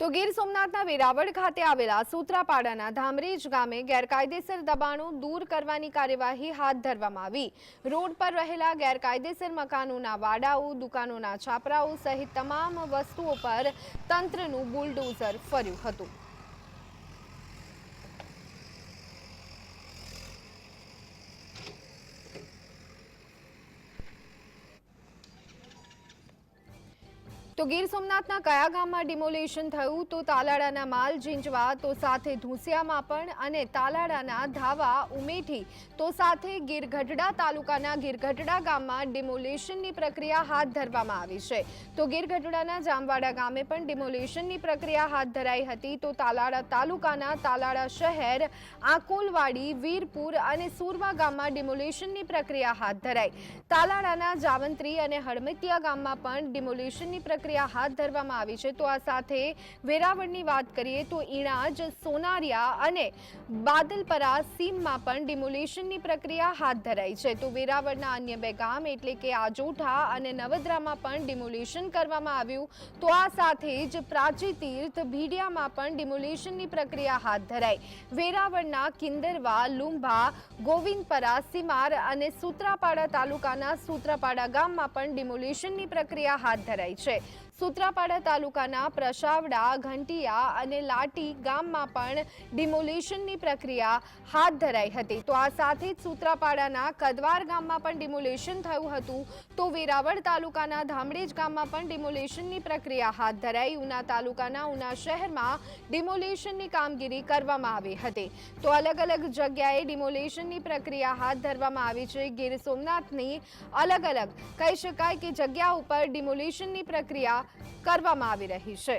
તો ગીર સોમનાથના વેરાવળ ખાતે આવેલા સૂત્રાપાડાના ધામરેજ ગામે ગેરકાયદેસર દબાણો દૂર કરવાની કાર્યવાહી હાથ ધરવામાં આવી। રોડ પર રહેલા ગેરકાયદેસર મકાનોના વાડાઓ, દુકાનોના છાપરાઓ સહિત તમામ વસ્તુઓ પર તંત્રનું બુલડોઝર ફર્યું હતું। તો ગીર સોમનાથના કયા ગામમાં ડિમોલેશન થયું? તો તાલાડાના માલ ઝીંઝવા, તો સાથે ધુસિયામાં પણ, અને તાલાડાના ધાવા, ઉમેઠી, તો સાથે ગીરગઢડા તાલુકાના ગીરગઢડા ગામમાં ડિમોલેશનની પ્રક્રિયા હાથ ધરવામાં આવી છે। તો ગીરગઢડાના જામવાડા ગામે પણ ડિમોલેશનની પ્રક્રિયા હાથ ધરાઈ હતી। તો તાલાડા તાલુકાના તાલાડા શહેર, આકોલવાડી, વીરપુર અને સુરવા ગામમાં ડિમોલેશનની પ્રક્રિયા હાથ ધરાઈ। તાલાડાના જાવંત્રી અને હળમતિયા ગામમાં પણ ડિમોલેશનની પ્રક્રિયા હાથ ધરવામાં આવી છે। તો આ સાથે વેરાવળની વાત કરીએ તો ઈણાજ, સોનારિયા અને બાદલપરા સીમમાં પણ ડિમોલેશનની પ્રક્રિયા હાથ ધરાઈ છે। તો વેરાવળના અન્ય બે ગામ એટલે કે આજોઠા અને નવદ્રામાં પણ ડિમોલેશન કરવામાં આવ્યું। તો આ સાથે જ પ્રાચી તીર્થ, ભીડિયામાં પણ ડિમોલેશનની પ્રક્રિયા હાથ ધરાઈ। વેરાવળના કિંદરવા, લુંભા, ગોવિંદપરા, સીમાર અને સૂત્રાપાડા તાલુકાના સૂત્રાપાડા ગામમાં પણ ડિમોલેશનની પ્રક્રિયા હાથ ધરાઈ છે। સૂત્રાપાડા તાલુકાના પ્રશાવડા, ઘંટિયા અને લાટી ગામમાં પણ ડિમોલેશનની પ્રક્રિયા હાથ ધરાઈ હતી। તો આ સાથે જ સૂત્રાપાડાના કદવાર ગામમાં પણ ડિમોલેશન થયું હતું। તો વેરાવળ તાલુકાના ધામરેજ ગામમાં પણ ડિમોલેશનની પ્રક્રિયા હાથ ધરાઈ। ઉના તાલુકાના ઉના શહેરમાં ડિમોલેશનની કામગીરી કરવામાં આવી હતી। તો અલગ અલગ જગ્યાએ ડિમોલેશનની પ્રક્રિયા હાથ ધરવામાં આવી છે। ગીર સોમનાથની અલગ અલગ કહી શકાય કે જગ્યા ઉપર ડિમોલેશનની પ્રક્રિયા કરવામાં આવી રહી છે।